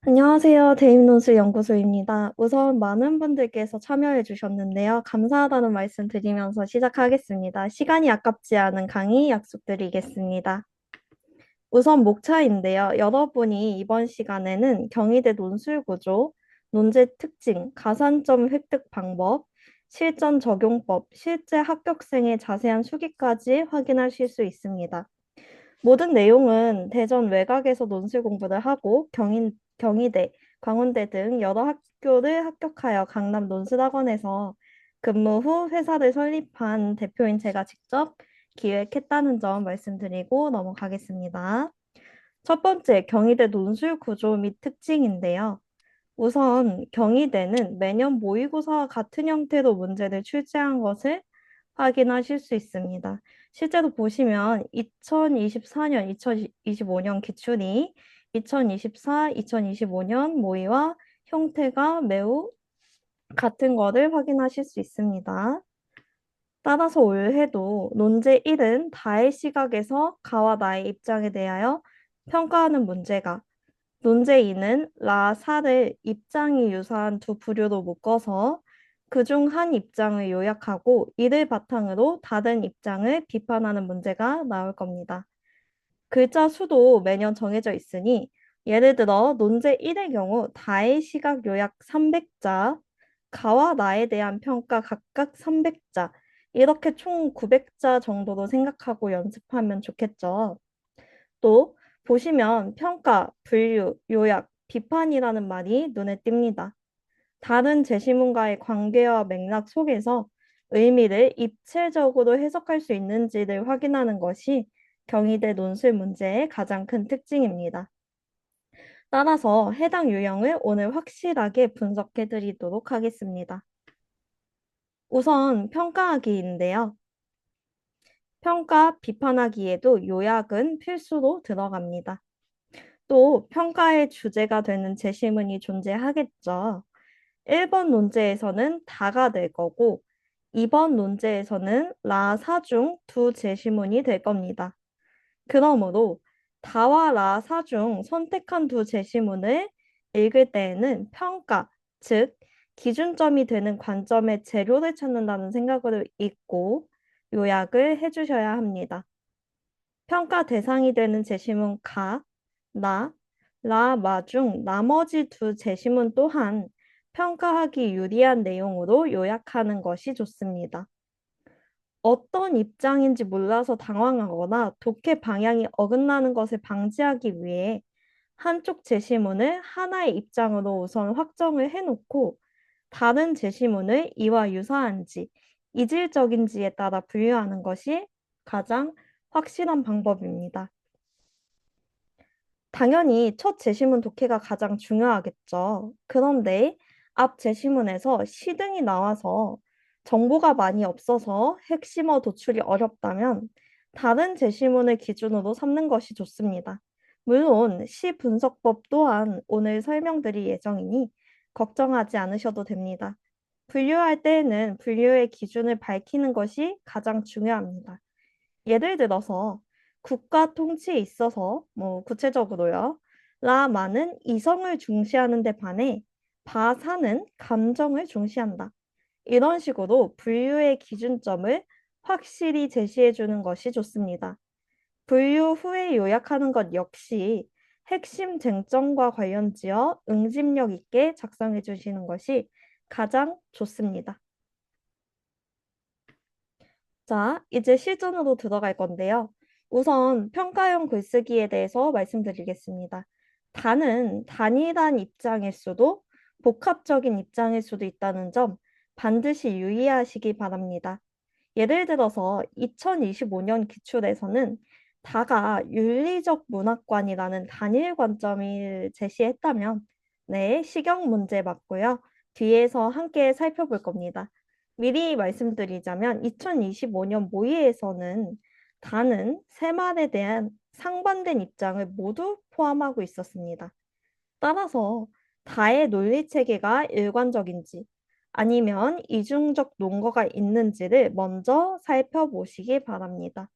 안녕하세요. 대입논술 연구소입니다. 우선 많은 분들께서 참여해 주셨는데요. 감사하다는 말씀 드리면서 시작하겠습니다. 시간이 아깝지 않은 강의 약속드리겠습니다. 우선 목차인데요. 여러분이 이번 시간에는 경희대 논술 구조, 논제 특징, 가산점 획득 방법, 실전 적용법, 실제 합격생의 자세한 수기까지 확인하실 수 있습니다. 모든 내용은 대전 외곽에서 논술 공부를 하고 경희대, 광운대 등 여러 학교를 합격하여 강남 논술학원에서 근무 후 회사를 설립한 대표인 제가 직접 기획했다는 점 말씀드리고 넘어가겠습니다. 첫 번째, 경희대 논술 구조 및 특징인데요. 우선 경희대는 매년 모의고사와 같은 형태로 문제를 출제한 것을 확인하실 수 있습니다. 실제로 보시면 2024년, 2025년 기출이 2024, 2025년 모의와 형태가 매우 같은 것을 확인하실 수 있습니다. 따라서 올해도 논제 1은 다의 시각에서 가와 나의 입장에 대하여 평가하는 문제가, 논제 2는 라, 사를 입장이 유사한 두 부류로 묶어서 그중 한 입장을 요약하고 이를 바탕으로 다른 입장을 비판하는 문제가 나올 겁니다. 글자 수도 매년 정해져 있으니 예를 들어 논제 1의 경우 다의 시각 요약 300자, 가와 나에 대한 평가 각각 300자, 이렇게 총 900자 정도로 생각하고 연습하면 좋겠죠. 또 보시면 평가, 분류, 요약, 비판이라는 말이 눈에 띕니다. 다른 제시문과의 관계와 맥락 속에서 의미를 입체적으로 해석할 수 있는지를 확인하는 것이 경희대 논술 문제의 가장 큰 특징입니다. 따라서 해당 유형을 오늘 확실하게 분석해 드리도록 하겠습니다. 우선 평가하기인데요. 평가, 비판하기에도 요약은 필수로 들어갑니다. 또 평가의 주제가 되는 제시문이 존재하겠죠. 1번 논제에서는 다가 될 거고 2번 논제에서는 라사 중 두 제시문이 될 겁니다. 그러므로 다와 라사 중 선택한 두 제시문을 읽을 때에는 평가, 즉 기준점이 되는 관점의 재료를 찾는다는 생각으로 읽고 요약을 해주셔야 합니다. 평가 대상이 되는 제시문 가, 나, 라, 마 중 나머지 두 제시문 또한 평가하기 유리한 내용으로 요약하는 것이 좋습니다. 어떤 입장인지 몰라서 당황하거나 독해 방향이 어긋나는 것을 방지하기 위해 한쪽 제시문을 하나의 입장으로 우선 확정을 해놓고 다른 제시문을 이와 유사한지 이질적인지에 따라 분류하는 것이 가장 확실한 방법입니다. 당연히 첫 제시문 독해가 가장 중요하겠죠. 그런데 앞 제시문에서 시등이 나와서 정보가 많이 없어서 핵심어 도출이 어렵다면 다른 제시문을 기준으로 삼는 것이 좋습니다. 물론 시 분석법 또한 오늘 설명드릴 예정이니 걱정하지 않으셔도 됩니다. 분류할 때에는 분류의 기준을 밝히는 것이 가장 중요합니다. 예를 들어서 국가 통치에 있어서 구체적으로요. 라마는 이성을 중시하는 데 반해 바사는 감정을 중시한다. 이런 식으로 분류의 기준점을 확실히 제시해 주는 것이 좋습니다. 분류 후에 요약하는 것 역시 핵심 쟁점과 관련지어 응집력 있게 작성해 주시는 것이 가장 좋습니다. 자, 이제 실전으로 들어갈 건데요. 우선 평가형 글쓰기에 대해서 말씀드리겠습니다. 단은 단일한 입장일 수도 복합적인 입장일 수도 있다는 점 반드시 유의하시기 바랍니다. 예를 들어서 2025년 기출에서는 다가 윤리적 문학관이라는 단일 관점을 제시했다면 네, 시경 문제 맞고요. 뒤에서 함께 살펴볼 겁니다. 미리 말씀드리자면 2025년 모의에서는 다는 새말에 대한 상반된 입장을 모두 포함하고 있었습니다. 따라서 다의 논리 체계가 일관적인지 아니면 이중적 논거가 있는지를 먼저 살펴보시기 바랍니다.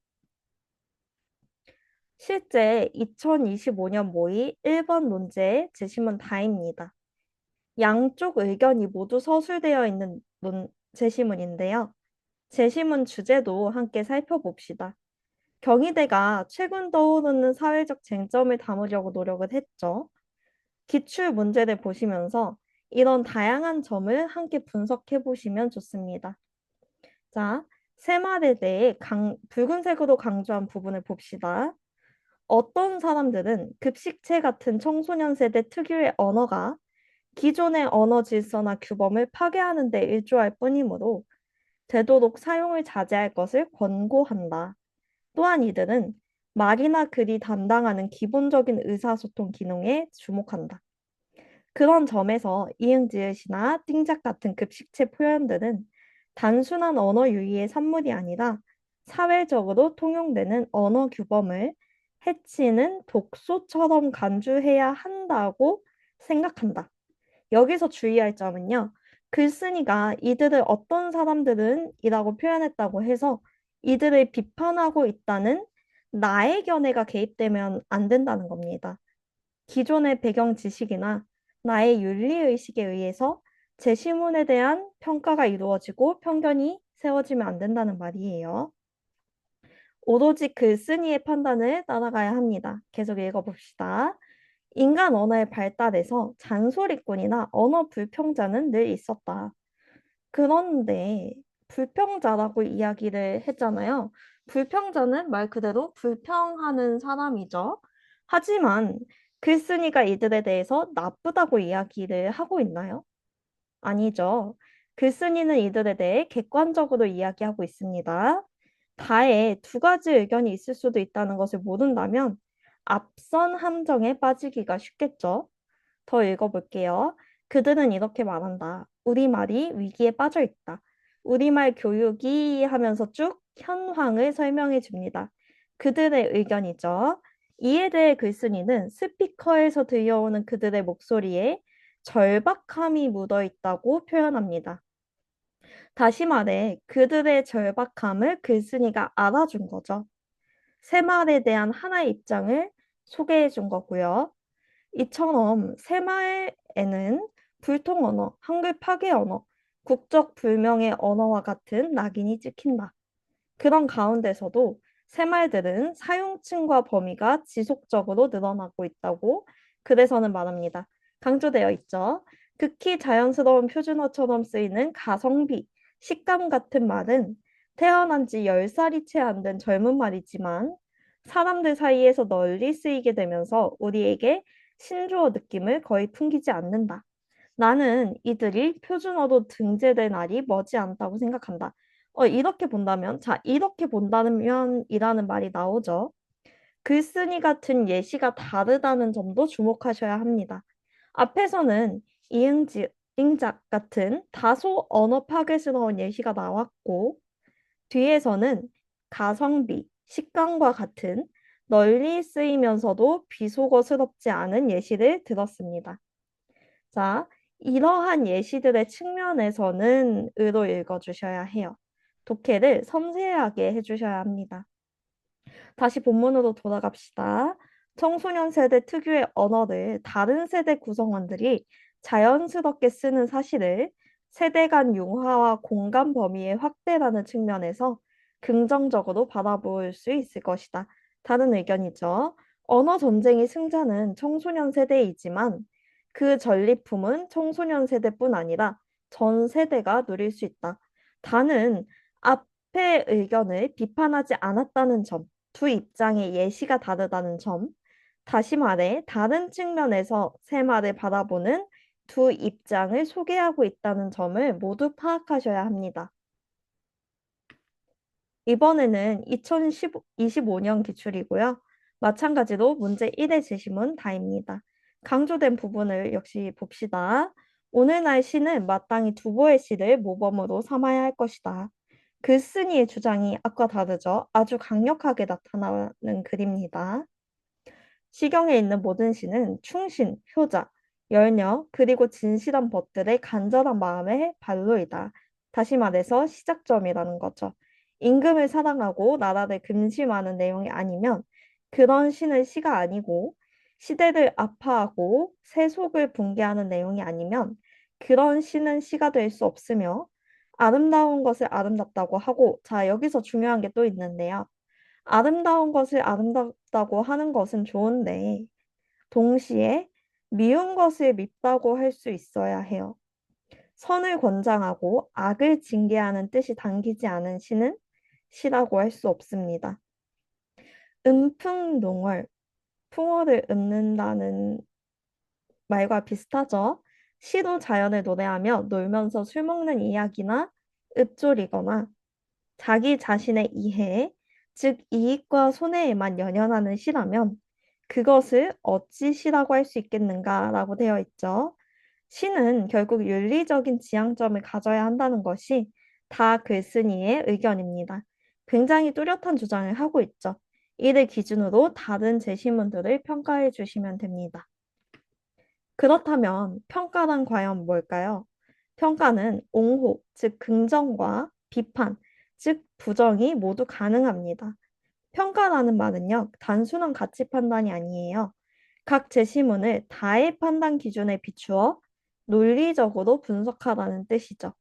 실제 2025년 모의 1번 논제의 제시문 다입니다. 양쪽 의견이 모두 서술되어 있는 제시문인데요. 제시문 주제도 함께 살펴봅시다. 경희대가 최근 떠오르는 사회적 쟁점을 담으려고 노력을 했죠. 기출 문제를 보시면서 이런 다양한 점을 함께 분석해 보시면 좋습니다. 자, 새말에 대해 붉은색으로 강조한 부분을 봅시다. 어떤 사람들은 급식체 같은 청소년 세대 특유의 언어가 기존의 언어 질서나 규범을 파괴하는 데 일조할 뿐이므로 되도록 사용을 자제할 것을 권고한다. 또한 이들은 말이나 글이 담당하는 기본적인 의사소통 기능에 주목한다. 그런 점에서 이응지읒이나 띵작 같은 급식체 표현들은 단순한 언어 유희의 산물이 아니라 사회적으로 통용되는 언어 규범을 해치는 독소처럼 간주해야 한다고 생각한다. 여기서 주의할 점은요. 글쓴이가 이들을 어떤 사람들은 이라고 표현했다고 해서 이들을 비판하고 있다는 나의 견해가 개입되면 안 된다는 겁니다. 기존의 배경 지식이나 나의 윤리의식에 의해서 제 시문에 대한 평가가 이루어지고 편견이 세워지면 안 된다는 말이에요. 오로지 글쓴이의 판단을 따라가야 합니다. 계속 읽어봅시다. 인간 언어의 발달에서 잔소리꾼이나 언어 불평자는 늘 있었다. 그런데 불평자라고 이야기를 했잖아요. 불평자는 말 그대로 불평하는 사람이죠. 하지만 글쓴이가 이들에 대해서 나쁘다고 이야기를 하고 있나요? 아니죠. 글쓴이는 이들에 대해 객관적으로 이야기하고 있습니다. 다의 두 가지 의견이 있을 수도 있다는 것을 모른다면 앞선 함정에 빠지기가 쉽겠죠. 더 읽어볼게요. 그들은 이렇게 말한다. 우리말이 위기에 빠져 있다. 우리말 교육이 하면서 쭉 현황을 설명해 줍니다. 그들의 의견이죠. 이에 대해 글쓴이는 스피커에서 들려오는 그들의 목소리에 절박함이 묻어 있다고 표현합니다. 다시 말해, 그들의 절박함을 글쓴이가 알아준 거죠. 새말에 대한 하나의 입장을 소개해 준 거고요. 이처럼 새마을에는 불통 언어, 한글 파괴 언어, 국적 불명의 언어와 같은 낙인이 찍힌다. 그런 가운데서도 새말들은 사용층과 범위가 지속적으로 늘어나고 있다고 글에서는 말합니다. 강조되어 있죠. 극히 자연스러운 표준어처럼 쓰이는 가성비, 식감 같은 말은 태어난 지 10살이 채 안 된 젊은 말이지만 사람들 사이에서 널리 쓰이게 되면서 우리에게 신조어 느낌을 거의 풍기지 않는다. 나는 이들이 표준어로 등재될 날이 머지않다고 생각한다. 이렇게 본다면, 자, 이렇게 본다면 이라는 말이 나오죠. 글쓴이 같은 예시가 다르다는 점도 주목하셔야 합니다. 앞에서는 이응지, 띵작 같은 다소 언어 파괴스러운 예시가 나왔고, 뒤에서는 가성비, 식감과 같은 널리 쓰이면서도 비속어스럽지 않은 예시를 들었습니다. 자, 이러한 예시들의 측면에서는 의로 읽어주셔야 해요. 독해를 섬세하게 해주셔야 합니다. 다시 본문으로 돌아갑시다. 청소년 세대 특유의 언어를 다른 세대 구성원들이 자연스럽게 쓰는 사실을 세대 간 융화와 공감 범위의 확대라는 측면에서 긍정적으로 바라볼 수 있을 것이다. 다른 의견이죠. 언어 전쟁의 승자는 청소년 세대이지만 그 전리품은 청소년 세대뿐 아니라 전 세대가 누릴 수 있다. 다는 앞의 의견을 비판하지 않았다는 점, 두 입장의 예시가 다르다는 점, 다시 말해 다른 측면에서 새 말을 바라보는 두 입장을 소개하고 있다는 점을 모두 파악하셔야 합니다. 이번에는 2025년 기출이고요. 마찬가지로 문제 1의 제시문 다입니다. 강조된 부분을 역시 봅시다. 오늘 날씨는 마땅히 두보의 시를 모범으로 삼아야 할 것이다. 글쓴이의 주장이 아까 다르죠. 아주 강력하게 나타나는 글입니다. 시경에 있는 모든 시는 충신, 효자, 열녀, 그리고 진실한 벗들의 간절한 마음의 발로이다. 다시 말해서 시작점이라는 거죠. 임금을 사랑하고 나라를 근심하는 내용이 아니면 그런 시는 시가 아니고 시대를 아파하고 세속을 붕괴하는 내용이 아니면 그런 시는 시가 될 수 없으며 아름다운 것을 아름답다고 하고 자, 여기서 중요한 게 또 있는데요. 아름다운 것을 아름답다고 하는 것은 좋은데 동시에 미운 것을 밉다고 할 수 있어야 해요. 선을 권장하고 악을 징계하는 뜻이 담기지 않은 시는 시라고 할 수 없습니다. 음풍농월, 풍어를 읊는다는 말과 비슷하죠. 시도 자연을 노래하며 놀면서 술 먹는 이야기나 읊조리거나 자기 자신의 이해, 즉 이익과 손해에만 연연하는 시라면 그것을 어찌 시라고 할 수 있겠는가라고 되어 있죠. 시는 결국 윤리적인 지향점을 가져야 한다는 것이 다 글쓴이의 의견입니다. 굉장히 뚜렷한 주장을 하고 있죠. 이를 기준으로 다른 제시문들을 평가해 주시면 됩니다. 그렇다면 평가란 과연 뭘까요? 평가는 옹호, 즉 긍정과 비판, 즉 부정이 모두 가능합니다. 평가라는 말은요, 단순한 가치 판단이 아니에요. 각 제시문을 다의 판단 기준에 비추어 논리적으로 분석하라는 뜻이죠.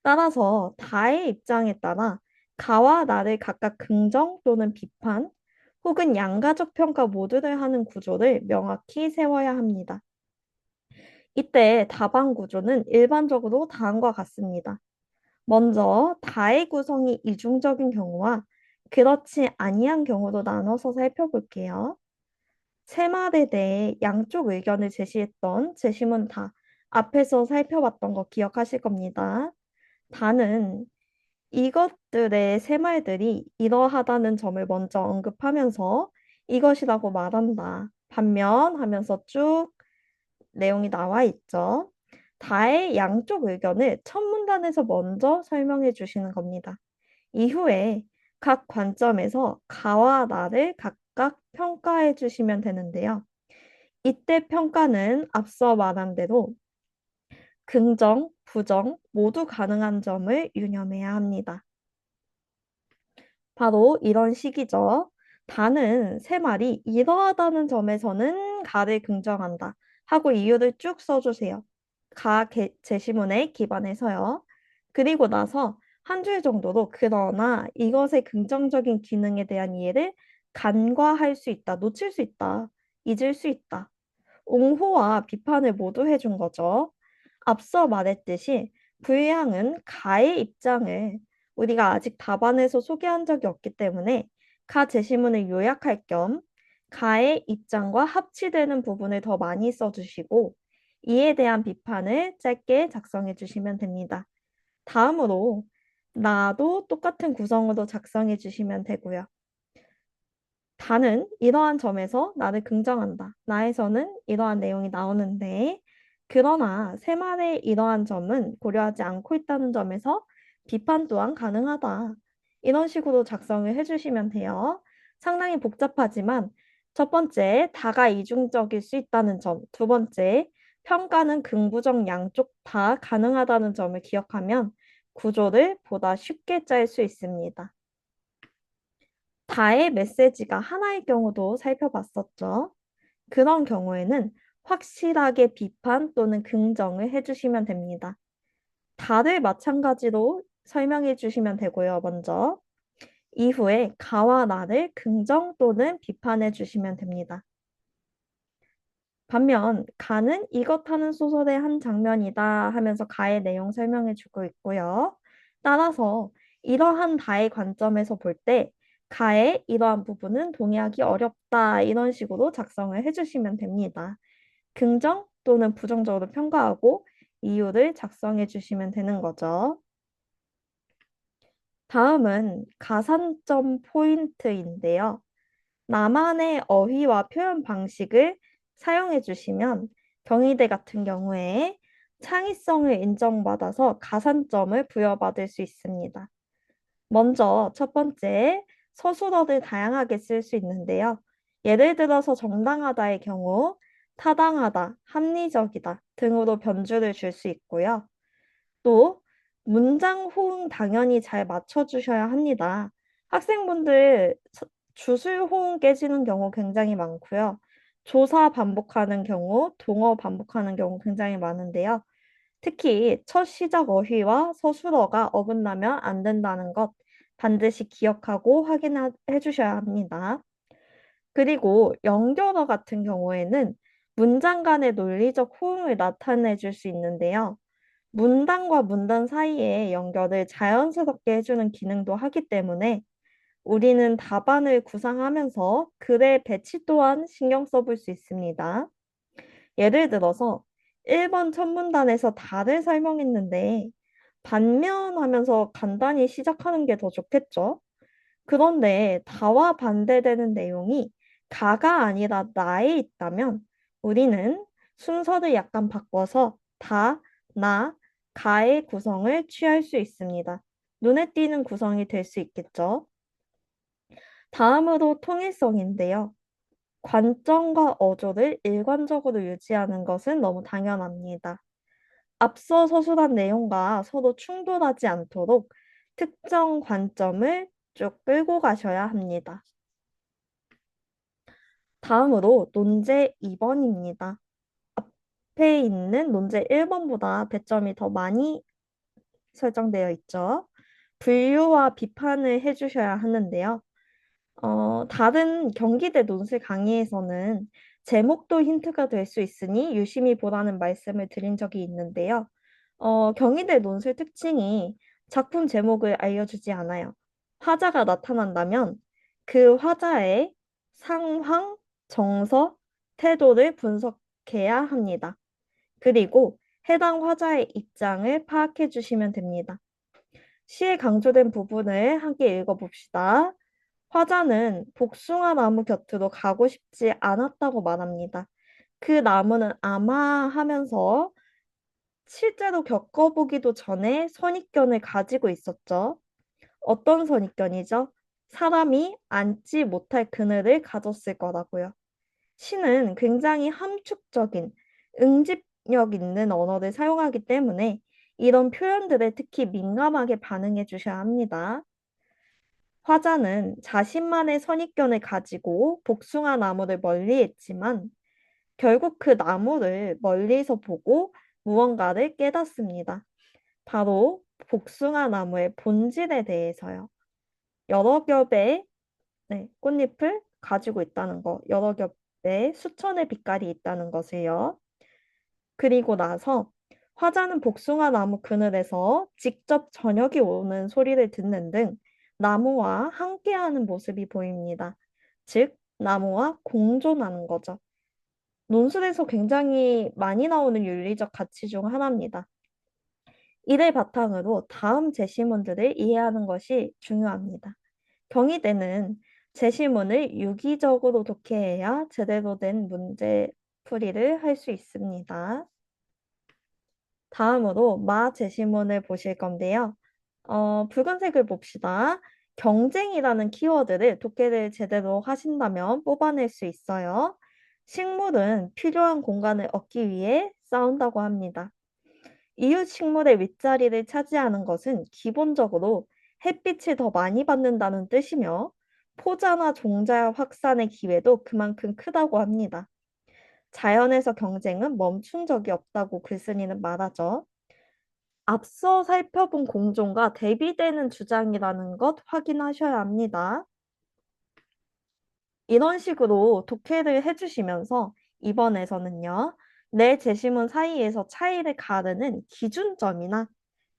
따라서 다의 입장에 따라 가와 나를 각각 긍정 또는 비판 혹은 양가적 평가 모두를 하는 구조를 명확히 세워야 합니다. 이때 답안 구조는 일반적으로 다음과 같습니다. 먼저 다의 구성이 이중적인 경우와 그렇지 아니한 경우로 나눠서 살펴볼게요. 세 말에 대해 양쪽 의견을 제시했던 제시문 다 앞에서 살펴봤던 거 기억하실 겁니다. 다는 이것들의 세 말들이 이러하다는 점을 먼저 언급하면서 이것이라고 말한다. 반면 하면서 쭉 내용이 나와 있죠. 다의 양쪽 의견을 첫 문단에서 먼저 설명해 주시는 겁니다. 이후에 각 관점에서 가와 나를 각각 평가해 주시면 되는데요. 이때 평가는 앞서 말한 대로 긍정, 부정 모두 가능한 점을 유념해야 합니다. 바로 이런 식이죠. 다는 세 말이 이러하다는 점에서는 가를 긍정한다 하고 이유를 쭉 써주세요. 제시문에 기반해서요. 그리고 나서 한 줄 정도로 그러나 이것의 긍정적인 기능에 대한 이해를 간과할 수 있다, 놓칠 수 있다, 잊을 수 있다. 옹호와 비판을 모두 해준 거죠. 앞서 말했듯이 불량은 가의 입장을 우리가 아직 답안에서 소개한 적이 없기 때문에 가 제시문을 요약할 겸 가의 입장과 합치되는 부분을 더 많이 써주시고 이에 대한 비판을 짧게 작성해 주시면 됩니다. 다음으로 나도 똑같은 구성으로 작성해 주시면 되고요. 다는 이러한 점에서 나를 긍정한다. 나에서는 이러한 내용이 나오는데, 그러나 세말의 이러한 점은 고려하지 않고 있다는 점에서 비판 또한 가능하다. 이런 식으로 작성을 해주시면 돼요. 상당히 복잡하지만 첫 번째, 다가 이중적일 수 있다는 점. 두 번째, 평가는 긍부정 양쪽 다 가능하다는 점을 기억하면 구조를 보다 쉽게 짤 수 있습니다. 다의 메시지가 하나의 경우도 살펴봤었죠. 그런 경우에는 확실하게 비판 또는 긍정을 해주시면 됩니다. 다를 마찬가지로 설명해 주시면 되고요, 먼저. 이후에 가와 나를 긍정 또는 비판해 주시면 됩니다. 반면 가는 이것 하는 소설의 한 장면이다 하면서 가의 내용 설명해 주고 있고요. 따라서 이러한 다의 관점에서 볼 때 가의 이러한 부분은 동의하기 어렵다 이런 식으로 작성을 해주시면 됩니다. 긍정 또는 부정적으로 평가하고 이유를 작성해 주시면 되는 거죠. 다음은 가산점 포인트인데요. 나만의 어휘와 표현 방식을 사용해 주시면 경희대 같은 경우에 창의성을 인정받아서 가산점을 부여받을 수 있습니다. 먼저 첫 번째, 서술어를 다양하게 쓸 수 있는데요. 예를 들어서 정당하다의 경우 타당하다, 합리적이다 등으로 변주를 줄 수 있고요. 또 문장 호응 당연히 잘 맞춰주셔야 합니다. 학생분들 주술 호응 깨지는 경우 굉장히 많고요. 조사 반복하는 경우, 동어 반복하는 경우 굉장히 많은데요. 특히 첫 시작 어휘와 서술어가 어긋나면 안 된다는 것 반드시 기억하고 확인해 주셔야 합니다. 그리고 연결어 같은 경우에는 문장 간의 논리적 호응을 나타내 줄 수 있는데요. 문단과 문단 사이의 연결을 자연스럽게 해주는 기능도 하기 때문에 우리는 답안을 구상하면서 글의 배치 또한 신경 써볼 수 있습니다. 예를 들어서 1번 첫 문단에서 다를 설명했는데 반면하면서 간단히 시작하는 게 더 좋겠죠? 그런데 다와 반대되는 내용이 가가 아니라 나에 있다면 우리는 순서를 약간 바꿔서 다, 나, 가의 구성을 취할 수 있습니다. 눈에 띄는 구성이 될 수 있겠죠? 다음으로 통일성인데요. 관점과 어조를 일관적으로 유지하는 것은 너무 당연합니다. 앞서 서술한 내용과 서로 충돌하지 않도록 특정 관점을 쭉 끌고 가셔야 합니다. 다음으로 논제 2번입니다. 앞에 있는 논제 1번보다 배점이 더 많이 설정되어 있죠. 분류와 비판을 해주셔야 하는데요. 다른 경기대 논술 강의에서는 제목도 힌트가 될 수 있으니 유심히 보라는 말씀을 드린 적이 있는데요. 경희대 논술 특징이 작품 제목을 알려주지 않아요. 화자가 나타난다면 그 화자의 상황, 정서, 태도를 분석해야 합니다. 그리고 해당 화자의 입장을 파악해 주시면 됩니다. 시에 강조된 부분을 함께 읽어봅시다. 화자는 복숭아 나무 곁으로 가고 싶지 않았다고 말합니다. 그 나무는 아마 하면서 실제로 겪어보기도 전에 선입견을 가지고 있었죠. 어떤 선입견이죠? 사람이 앉지 못할 그늘을 가졌을 거라고요. 시는 굉장히 함축적인, 응집력 있는 언어를 사용하기 때문에 이런 표현들에 특히 민감하게 반응해 주셔야 합니다. 화자는 자신만의 선입견을 가지고 복숭아 나무를 멀리했지만 결국 그 나무를 멀리서 보고 무언가를 깨닫습니다. 바로 복숭아 나무의 본질에 대해서요. 여러 겹의 꽃잎을 가지고 있다는 거, 여러 겹의 수천의 빛깔이 있다는 것을요. 그리고 나서 화자는 복숭아 나무 그늘에서 직접 저녁이 오는 소리를 듣는 등 나무와 함께하는 모습이 보입니다. 즉, 나무와 공존하는 거죠. 논술에서 굉장히 많이 나오는 윤리적 가치 중 하나입니다. 이를 바탕으로 다음 제시문들을 이해하는 것이 중요합니다. 경희대는 제시문을 유기적으로 독해해야 제대로 된 문제 풀이를 할 수 있습니다. 다음으로 마 제시문을 보실 건데요. 붉은색을 봅시다. 경쟁이라는 키워드를 독해를 제대로 하신다면 뽑아낼 수 있어요. 식물은 필요한 공간을 얻기 위해 싸운다고 합니다. 이웃 식물의 윗자리를 차지하는 것은 기본적으로 햇빛을 더 많이 받는다는 뜻이며 포자나 종자 확산의 기회도 그만큼 크다고 합니다. 자연에서 경쟁은 멈춘 적이 없다고 글쓴이는 말하죠. 앞서 살펴본 공존과 대비되는 주장이라는 것 확인하셔야 합니다. 이런 식으로 독해를 해주시면서 이번에서는요, 내 제시문 사이에서 차이를 가르는 기준점이나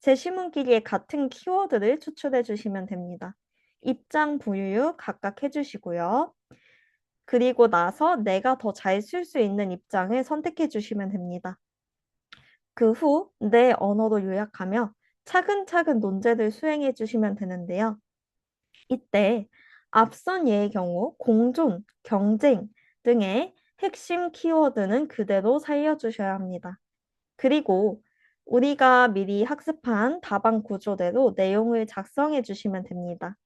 제시문끼리의 같은 키워드를 추출해 주시면 됩니다. 입장 부유 각각 해주시고요. 그리고 나서 내가 더 잘 쓸 수 있는 입장을 선택해 주시면 됩니다. 그 후 내 언어로 요약하며 차근차근 논제를 수행해 주시면 되는데요. 이때 앞선 예의 경우 공존, 경쟁 등의 핵심 키워드는 그대로 살려주셔야 합니다. 그리고 우리가 미리 학습한 답안 구조대로 내용을 작성해 주시면 됩니다.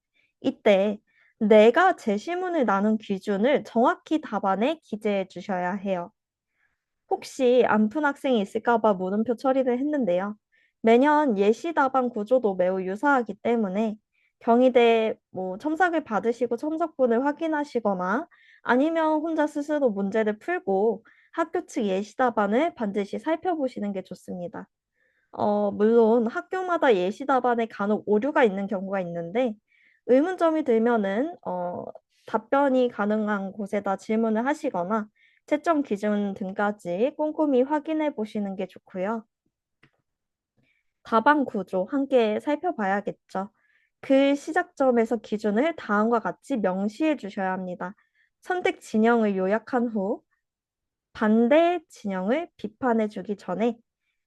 이때 내가 제시문을 나눈 기준을 정확히 답안에 기재해 주셔야 해요. 혹시 안 푼 학생이 있을까 봐 물음표 처리를 했는데요. 매년 예시 답안 구조도 매우 유사하기 때문에 경희대 뭐 첨삭을 받으시고 첨삭본을 확인하시거나 아니면 혼자 스스로 문제를 풀고 학교 측 예시답안을 반드시 살펴보시는 게 좋습니다. 물론 학교마다 예시답안에 간혹 오류가 있는 경우가 있는데 의문점이 들면은 답변이 가능한 곳에다 질문을 하시거나 채점 기준 등까지 꼼꼼히 확인해 보시는 게 좋고요. 답안 구조 함께 살펴봐야겠죠. 그 시작점에서 기준을 다음과 같이 명시해 주셔야 합니다. 선택 진영을 요약한 후 반대 진영을 비판해 주기 전에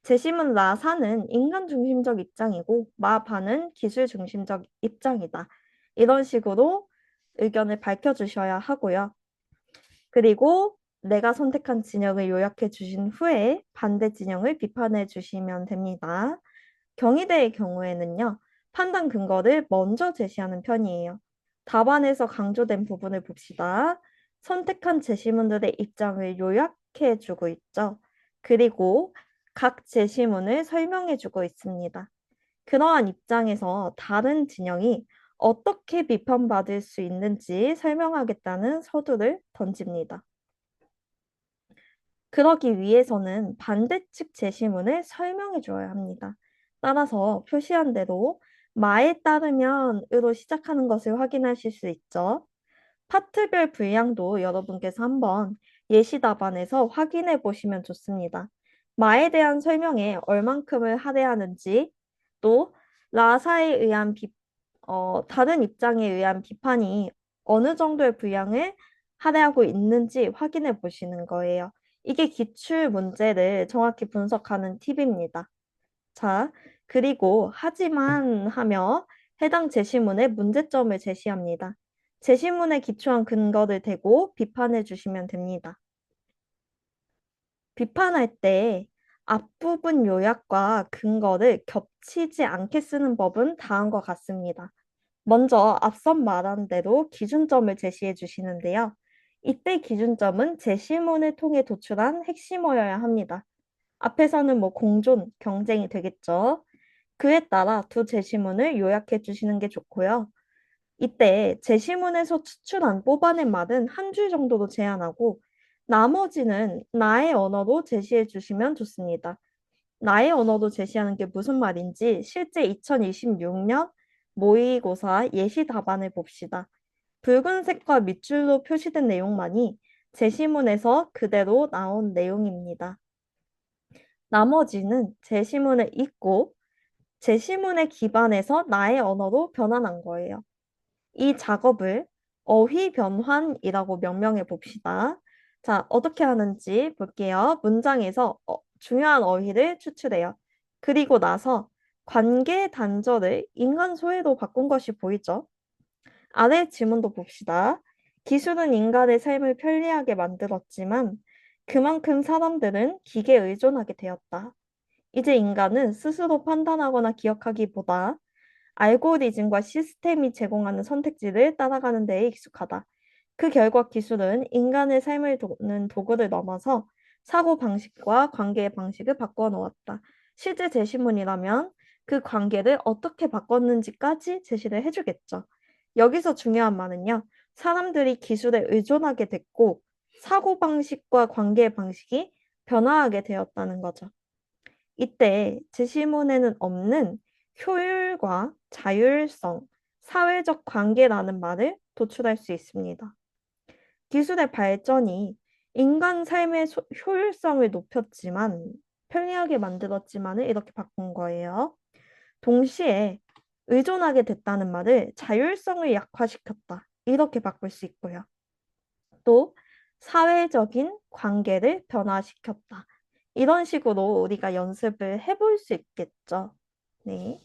재심은 라사는 인간 중심적 입장이고 마파는 기술 중심적 입장이다. 이런 식으로 의견을 밝혀 주셔야 하고요. 그리고 내가 선택한 진영을 요약해 주신 후에 반대 진영을 비판해 주시면 됩니다. 경희대의 경우에는요, 판단 근거를 먼저 제시하는 편이에요. 답안에서 강조된 부분을 봅시다. 선택한 제시문들의 입장을 요약해 주고 있죠. 그리고 각 제시문을 설명해 주고 있습니다. 그러한 입장에서 다른 진영이 어떻게 비판받을 수 있는지 설명하겠다는 서두를 던집니다. 그러기 위해서는 반대측 제시문을 설명해 주어야 합니다. 따라서 표시한 대로 마에 따르면으로 시작하는 것을 확인하실 수 있죠. 파트별 분량도 여러분께서 한번 예시 답안에서 확인해 보시면 좋습니다. 마에 대한 설명에 얼만큼을 할애하는지 또 라사에 의한 다른 입장에 의한 비판이 어느 정도의 분량을 할애하고 있는지 확인해 보시는 거예요. 이게 기출 문제를 정확히 분석하는 팁입니다. 자, 그리고 하지만 하며 해당 제시문의 문제점을 제시합니다. 제시문에 기초한 근거를 대고 비판해 주시면 됩니다. 비판할 때 앞부분 요약과 근거를 겹치지 않게 쓰는 법은 다음과 같습니다. 먼저 앞선 말한 대로 기준점을 제시해 주시는데요. 이때 기준점은 제시문을 통해 도출한 핵심어여야 합니다. 앞에서는 뭐 공존, 경쟁이 되겠죠. 그에 따라 두 제시문을 요약해 주시는 게 좋고요. 이때 제시문에서 추출한 뽑아낸 말은 한 줄 정도로 제한하고 나머지는 나의 언어로 제시해 주시면 좋습니다. 나의 언어로 제시하는 게 무슨 말인지 실제 2026년 모의고사 예시 답안을 봅시다. 붉은색과 밑줄로 표시된 내용만이 제시문에서 그대로 나온 내용입니다. 나머지는 제시문을 읽고 제시문에 기반해서 나의 언어로 변환한 거예요. 이 작업을 어휘 변환이라고 명명해 봅시다. 자, 어떻게 하는지 볼게요. 문장에서 중요한 어휘를 추출해요. 그리고 나서 관계 단절을 인간 소외로 바꾼 것이 보이죠? 아래 지문도 봅시다. 기술은 인간의 삶을 편리하게 만들었지만 그만큼 사람들은 기계에 의존하게 되었다. 이제 인간은 스스로 판단하거나 기억하기보다 알고리즘과 시스템이 제공하는 선택지를 따라가는 데에 익숙하다. 그 결과 기술은 인간의 삶을 돕는 도구를 넘어서 사고 방식과 관계의 방식을 바꿔 놓았다. 실제 제시문이라면 그 관계를 어떻게 바꿨는지까지 제시를 해주겠죠. 여기서 중요한 말은요. 사람들이 기술에 의존하게 됐고 사고 방식과 관계의 방식이 변화하게 되었다는 거죠. 이때 제시문에는 없는 효율과 자율성, 사회적 관계라는 말을 도출할 수 있습니다. 기술의 발전이 인간 삶의 효율성을 높였지만, 편리하게 만들었지만은 이렇게 바꾼 거예요. 동시에 의존하게 됐다는 말을 자율성을 약화시켰다. 이렇게 바꿀 수 있고요. 또 사회적인 관계를 변화시켰다. 이런 식으로 우리가 연습을 해볼 수 있겠죠. 네.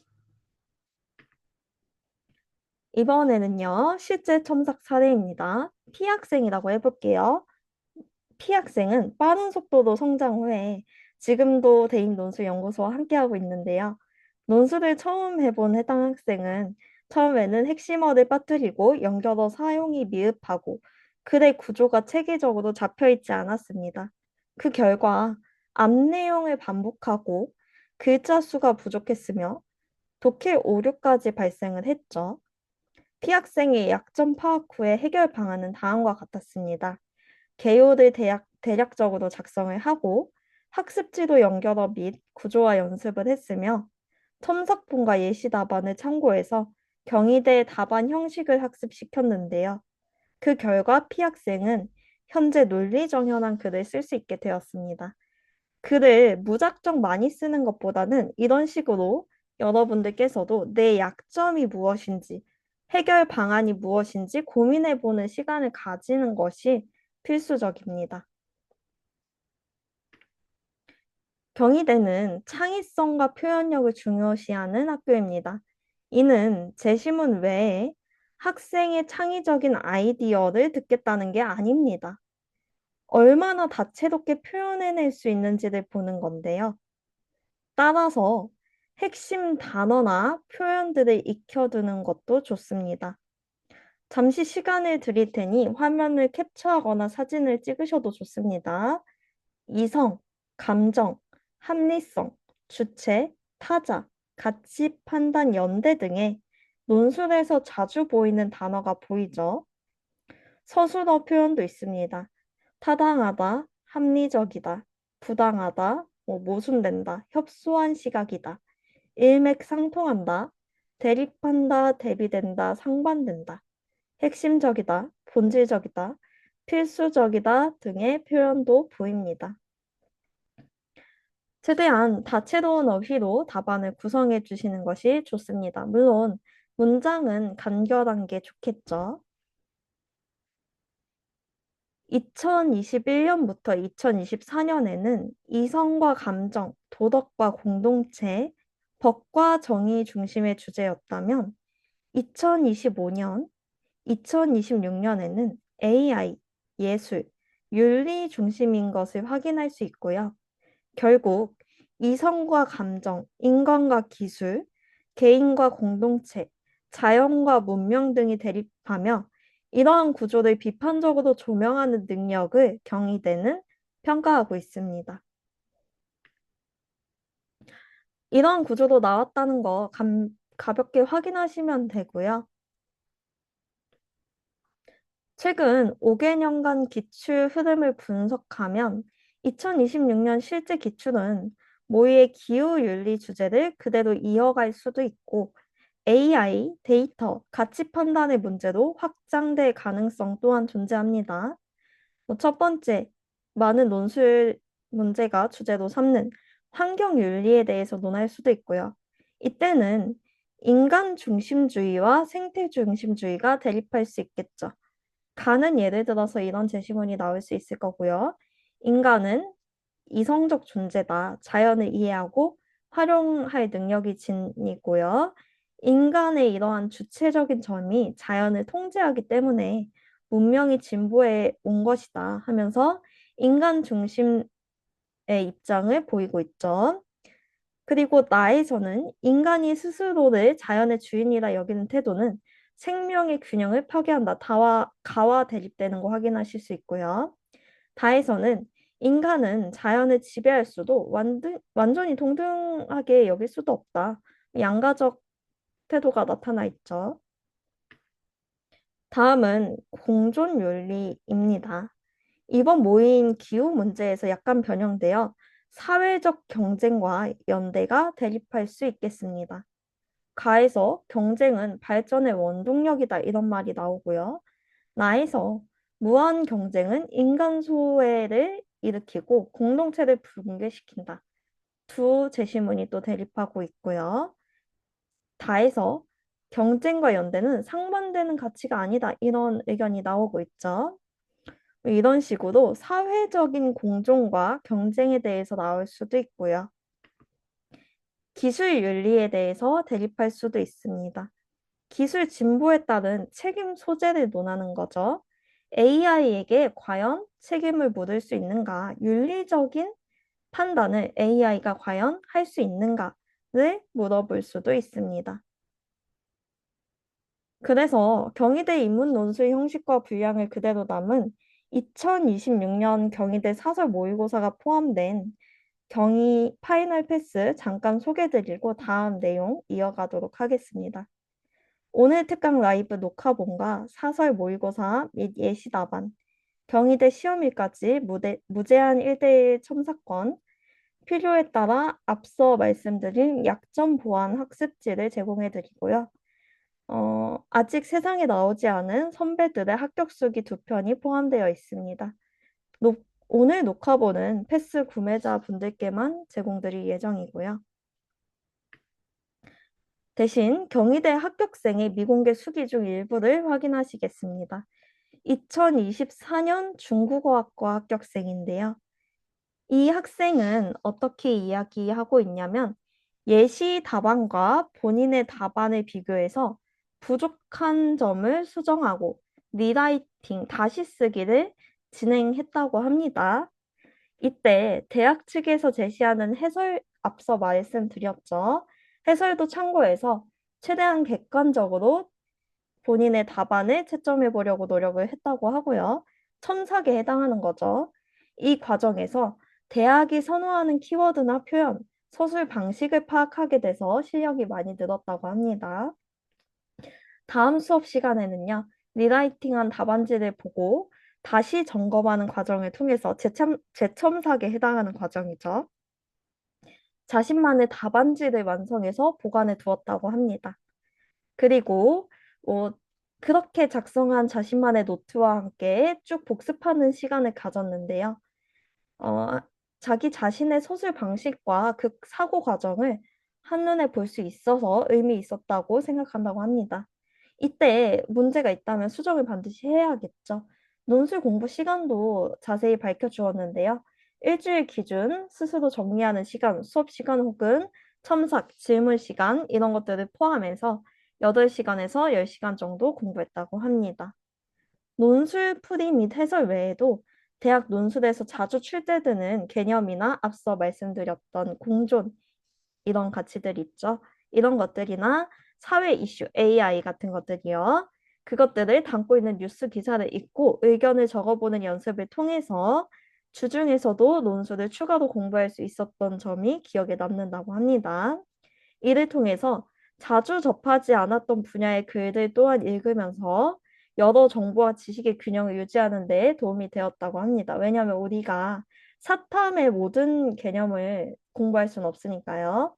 이번에는요, 실제 첨삭 사례입니다. P학생이라고 해볼게요. P학생은 빠른 속도로 성장 후에 지금도 대입논술연구소와 함께하고 있는데요. 논술을 처음 해본 해당 학생은 처음에는 핵심어를 빠뜨리고 연결어 사용이 미흡하고 글의 구조가 체계적으로 잡혀있지 않았습니다. 그 결과 앞 내용을 반복하고 글자 수가 부족했으며 독해 오류까지 발생을 했죠. P학생의 약점 파악 후에 해결 방안은 다음과 같았습니다. 개요를 대략적으로 작성을 하고 학습지도 연결어 및 구조화 연습을 했으며 첨삭본과 예시 답안을 참고해서 경희대 답안 형식을 학습시켰는데요. 그 결과 P학생은 현재 논리정연한 글을 쓸 수 있게 되었습니다. 글을 무작정 많이 쓰는 것보다는 이런 식으로 여러분들께서도 내 약점이 무엇인지, 해결 방안이 무엇인지 고민해보는 시간을 가지는 것이 필수적입니다. 경희대는 창의성과 표현력을 중요시하는 학교입니다. 이는 제시문 외에 학생의 창의적인 아이디어를 듣겠다는 게 아닙니다. 얼마나 다채롭게 표현해낼 수 있는지를 보는 건데요. 따라서 핵심 단어나 표현들을 익혀두는 것도 좋습니다. 잠시 시간을 드릴 테니 화면을 캡처하거나 사진을 찍으셔도 좋습니다. 이성, 감정, 합리성, 주체, 타자, 가치, 판단, 연대 등의 논술에서 자주 보이는 단어가 보이죠. 서술어 표현도 있습니다. 타당하다, 합리적이다, 부당하다, 모순된다, 협소한 시각이다, 일맥상통한다, 대립한다, 대비된다, 상반된다, 핵심적이다, 본질적이다, 필수적이다 등의 표현도 보입니다. 최대한 다채로운 어휘로 답안을 구성해 주시는 것이 좋습니다. 물론 문장은 간결한 게 좋겠죠. 2021년부터 2024년에는 이성과 감정, 도덕과 공동체, 법과 정의 중심의 주제였다면 2025년, 2026년에는 AI, 예술, 윤리 중심인 것을 확인할 수 있고요. 결국 이성과 감정, 인간과 기술, 개인과 공동체, 자연과 문명 등이 대립하며 이러한 구조를 비판적으로 조명하는 능력을 경희대는 평가하고 있습니다. 이러한 구조도 나왔다는 거 가볍게 확인하시면 되고요. 최근 5개년간 기출 흐름을 분석하면 2026년 실제 기출은 모의의 기후윤리 주제를 그대로 이어갈 수도 있고 AI, 데이터, 가치 판단의 문제도 확장될 가능성 또한 존재합니다. 첫 번째, 많은 논술 문제가 주제로 삼는 환경윤리에 대해서 논할 수도 있고요. 이때는 인간 중심주의와 생태 중심주의가 대립할 수 있겠죠. 가는 예를 들어서 이런 제시문이 나올 수 있을 거고요. 인간은 이성적 존재다. 자연을 이해하고 활용할 능력이 지니고요. 인간의 이러한 주체적인 점이 자연을 통제하기 때문에 문명이 진보해 온 것이다 하면서 인간 중심의 입장을 보이고 있죠. 그리고 나에서는 인간이 스스로를 자연의 주인이라 여기는 태도는 생명의 균형을 파괴한다. 가와 대립되는 거 확인하실 수 있고요. 다에서는 인간은 자연을 지배할 수도 완전히 동등하게 여길 수도 없다. 양가적 태도가 나타나 있죠. 다음은 공존 윤리입니다. 이번 모임 기후 문제에서 약간 변형되어 사회적 경쟁과 연대가 대립할 수 있겠습니다. 가에서 경쟁은 발전의 원동력이다 이런 말이 나오고요. 나에서 무한 경쟁은 인간 소외를 일으키고 공동체를 붕괴시킨다. 두 제시문이 또 대립하고 있고요. 다에서 경쟁과 연대는 상반되는 가치가 아니다. 이런 의견이 나오고 있죠. 이런 식으로 사회적인 공존과 경쟁에 대해서 나올 수도 있고요. 기술 윤리에 대해서 대립할 수도 있습니다. 기술 진보에 따른 책임 소재를 논하는 거죠. AI에게 과연 책임을 물을 수 있는가? 윤리적인 판단을 AI가 과연 할 수 있는가를 물어볼 수도 있습니다. 그래서 경희대 인문 논술 형식과 분량을 그대로 담은 2026년 경희대 사설 모의고사가 포함된 경희 파이널 패스 잠깐 소개드리고 다음 내용 이어가도록 하겠습니다. 오늘 특강 라이브 녹화본과 사설 모의고사 및 예시 답안, 경희대 시험일까지 무제한 1대1 첨삭권, 필요에 따라 앞서 말씀드린 약점 보완 학습지를 제공해 드리고요. 아직 세상에 나오지 않은 선배들의 합격 수기 두 편이 포함되어 있습니다. 오늘 녹화본은 패스 구매자분들께만 제공드릴 예정이고요. 대신 경희대 합격생의 미공개 수기 중 일부를 확인하시겠습니다. 2024년 중국어학과 합격생인데요. 이 학생은 어떻게 이야기하고 있냐면 예시 답안과 본인의 답안을 비교해서 부족한 점을 수정하고 리라이팅, 다시 쓰기를 진행했다고 합니다. 이때 대학 측에서 제시하는 해설 앞서 말씀드렸죠. 해설도 참고해서 최대한 객관적으로 본인의 답안을 채점해 보려고 노력을 했다고 하고요. 첨삭에 해당하는 거죠. 이 과정에서 대학이 선호하는 키워드나 표현, 서술 방식을 파악하게 돼서 실력이 많이 늘었다고 합니다. 다음 수업 시간에는요, 리라이팅한 답안지를 보고 다시 점검하는 과정을 통해서 재첨삭에 해당하는 과정이죠. 자신만의 답안지를 완성해서 보관해 두었다고 합니다. 그리고 어, 그렇게 작성한 자신만의 노트와 함께 쭉 복습하는 시간을 가졌는데요. 어, 자기 자신의 서술 방식과 그 사고 과정을 한눈에 볼 수 있어서 의미 있었다고 생각한다고 합니다. 이때 문제가 있다면 수정을 반드시 해야겠죠. 논술 공부 시간도 자세히 밝혀주었는데요. 일주일 기준 스스로 정리하는 시간, 수업 시간 혹은 첨삭, 질문 시간 이런 것들을 포함해서 8시간에서 10시간 정도 공부했다고 합니다. 논술 풀이 및 해설 외에도 대학 논술에서 자주 출제되는 개념이나 앞서 말씀드렸던 공존 이런 가치들 있죠. 이런 것들이나 사회 이슈, AI 같은 것들이요. 그것들을 담고 있는 뉴스 기사를 읽고 의견을 적어보는 연습을 통해서 주중에서도 논술을 추가로 공부할 수 있었던 점이 기억에 남는다고 합니다. 이를 통해서 자주 접하지 않았던 분야의 글들 또한 읽으면서 여러 정보와 지식의 균형을 유지하는 데 도움이 되었다고 합니다. 왜냐하면 우리가 사탐의 모든 개념을 공부할 수는 없으니까요.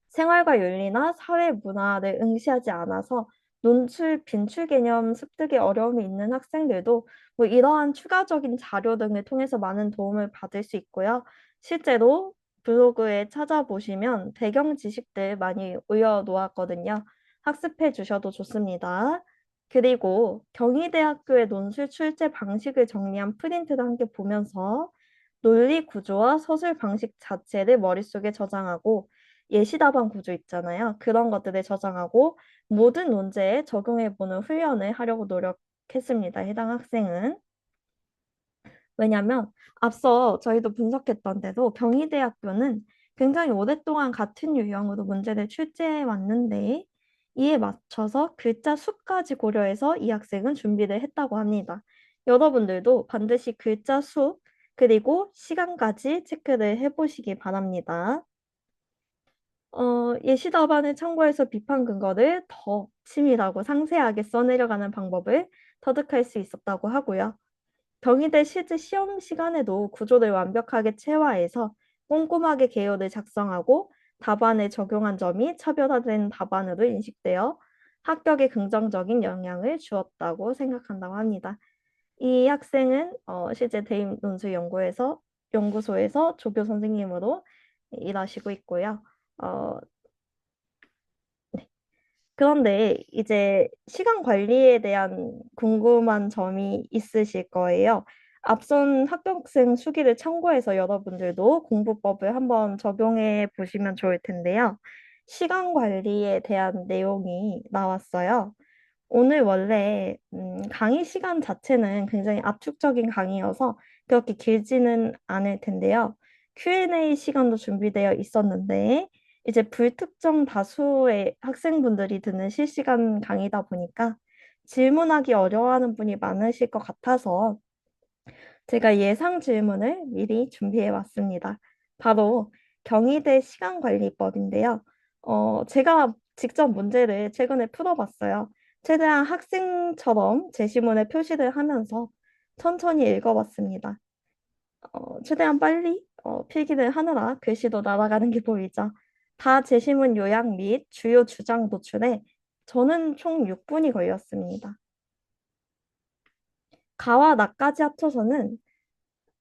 생활과 윤리나 사회 문화를 응시하지 않아서 논술, 빈출 개념 습득에 어려움이 있는 학생들도 뭐 이러한 추가적인 자료 등을 통해서 많은 도움을 받을 수 있고요. 실제로 블로그에 찾아보시면 배경 지식들 많이 올려 놓았거든요. 학습해 주셔도 좋습니다. 그리고 경희대학교의 논술 출제 방식을 정리한 프린트도 함께 보면서 논리 구조와 서술 방식 자체를 머릿속에 저장하고 예시답안 구조 있잖아요. 그런 것들을 저장하고 모든 논제에 적용해보는 훈련을 하려고 노력했습니다. 해당 학생은. 왜냐하면 앞서 저희도 분석했던 대로 경희대학교는 굉장히 오랫동안 같은 유형으로 문제를 출제해 왔는데 이에 맞춰서 글자 수까지 고려해서 이 학생은 준비를 했다고 합니다. 여러분들도 반드시 글자 수 그리고 시간까지 체크를 해보시기 바랍니다. 예시 답안을 참고해서 비판 근거를 더 치밀하고 상세하게 써내려가는 방법을 터득할 수 있었다고 하고요. 경희대 실제 시험 시간에도 구조를 완벽하게 체화해서 꼼꼼하게 개요를 작성하고 답안에 적용한 점이 차별화된 답안으로 인식되어 합격에 긍정적인 영향을 주었다고 생각한다고 합니다. 이 학생은 실제 연구소에서 조교 선생님으로 일하시고 있고요. 어, 그런데 이제 시간 관리에 대한 궁금한 점이 있으실 거예요. 앞선 합격생 수기를 참고해서 여러분들도 공부법을 한번 적용해 보시면 좋을 텐데요. 시간 관리에 대한 내용이 나왔어요. 오늘 원래 강의 시간 자체는 굉장히 압축적인 강의여서 그렇게 길지는 않을 텐데요. Q&A 시간도 준비되어 있었는데 이제 불특정 다수의 학생분들이 듣는 실시간 강의다 보니까 질문하기 어려워하는 분이 많으실 것 같아서 제가 예상 질문을 미리 준비해 왔습니다. 바로 경희대 시간관리법인데요. 제가 직접 문제를 최근에 풀어봤어요. 최대한 학생처럼 제시문에 표시를 하면서 천천히 읽어봤습니다. 최대한 빨리 필기를 하느라 글씨도 날아가는 게 보이죠. 다 제시문 요약 및 주요 주장 도출에 저는 총 6분이 걸렸습니다. 가와 나까지 합쳐서는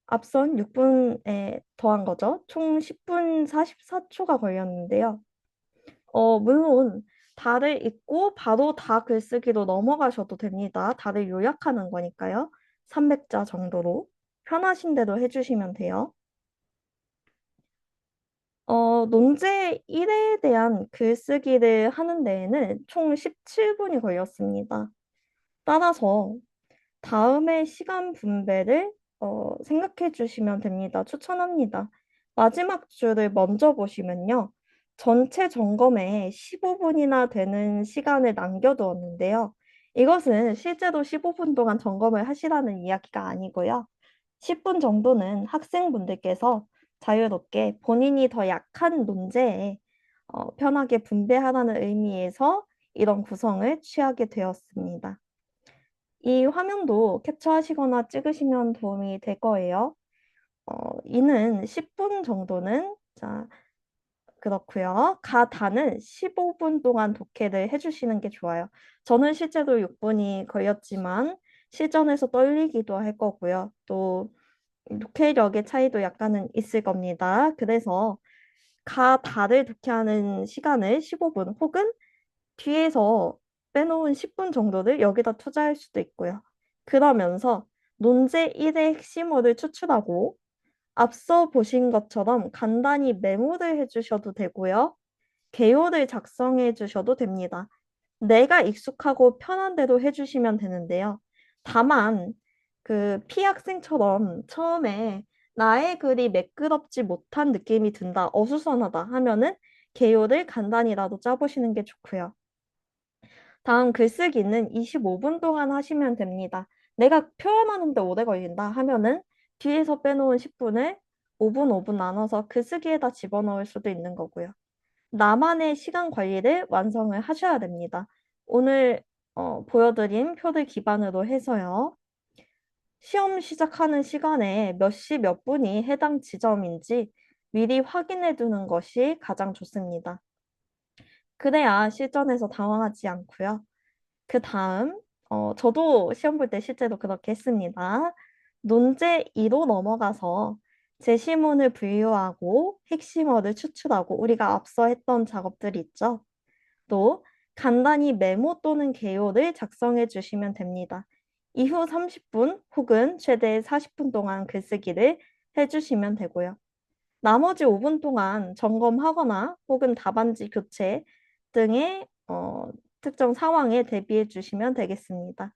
앞선 6분에 더한 거죠. 총 10분 44초가 걸렸는데요. 물론 달을 읽고 바로 다 글쓰기로 넘어가셔도 됩니다. 달을 요약하는 거니까요. 300자 정도로 편하신 대로 해주시면 돼요. 논제 1에 대한 글쓰기를 하는 데에는 총 17분이 걸렸습니다. 따라서 다음에 시간 분배를 생각해 주시면 됩니다. 추천합니다. 마지막 줄을 먼저 보시면요. 전체 점검에 15분이나 되는 시간을 남겨두었는데요. 이것은 실제로 15분 동안 점검을 하시라는 이야기가 아니고요. 10분 정도는 학생분들께서 자유롭게 본인이 더 약한 논제에 편하게 분배하라는 의미에서 이런 구성을 취하게 되었습니다. 이 화면도 캡처하시거나 찍으시면 도움이 될 거예요. 이는 10분 정도는, 자, 그렇고요. 가다는 15분 동안 독해를 해주시는 게 좋아요. 저는 실제로 6분이 걸렸지만 실전에서 떨리기도 할 거고요. 또 독해력의 차이도 약간은 있을 겁니다. 그래서 가다를 독해하는 시간을 15분 혹은 뒤에서 빼놓은 10분 정도를 여기다 투자할 수도 있고요. 그러면서 논제 1의 핵심어를 추출하고 앞서 보신 것처럼 간단히 메모를 해주셔도 되고요. 개요를 작성해 주셔도 됩니다. 내가 익숙하고 편한 대로 해주시면 되는데요. 다만 그 P학생처럼 처음에 나의 글이 매끄럽지 못한 느낌이 든다, 어수선하다 하면은 개요를 간단히라도 짜보시는 게 좋고요. 다음 글쓰기는 25분 동안 하시면 됩니다. 내가 표현하는데 오래 걸린다 하면은 뒤에서 빼놓은 10분을 5분, 5분 나눠서 글쓰기에다 집어넣을 수도 있는 거고요. 나만의 시간 관리를 완성을 하셔야 됩니다. 오늘 보여드린 표를 기반으로 해서요. 시험 시작하는 시간에 몇 시 몇 분이 해당 지점인지 미리 확인해 두는 것이 가장 좋습니다. 그래야 실전에서 당황하지 않고요. 그 다음, 저도 시험 볼 때 실제로 그렇게 했습니다. 논제 2로 넘어가서 제시문을 분류하고 핵심어를 추출하고 우리가 앞서 했던 작업들 있죠. 또 간단히 메모 또는 개요를 작성해 주시면 됩니다. 이후 30분 혹은 최대 40분 동안 글쓰기를 해주시면 되고요. 나머지 5분 동안 점검하거나 혹은 답안지 교체 등의 특정 상황에 대비해 주시면 되겠습니다.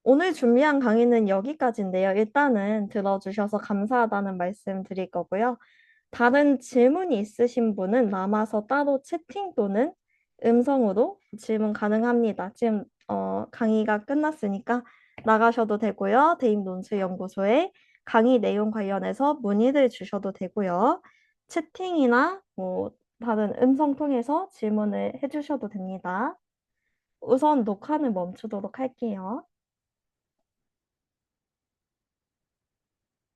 오늘 준비한 강의는 여기까지인데요. 일단은 들어주셔서 감사하다는 말씀 드릴 거고요. 다른 질문이 있으신 분은 남아서 따로 채팅 또는 음성으로 질문 가능합니다. 지금 강의가 끝났으니까 나가셔도 되고요. 대입논술연구소에 강의 내용 관련해서 문의를 주셔도 되고요. 채팅이나 뭐 다른 음성 통해서 질문을 해주셔도 됩니다. 우선 녹화는 멈추도록 할게요.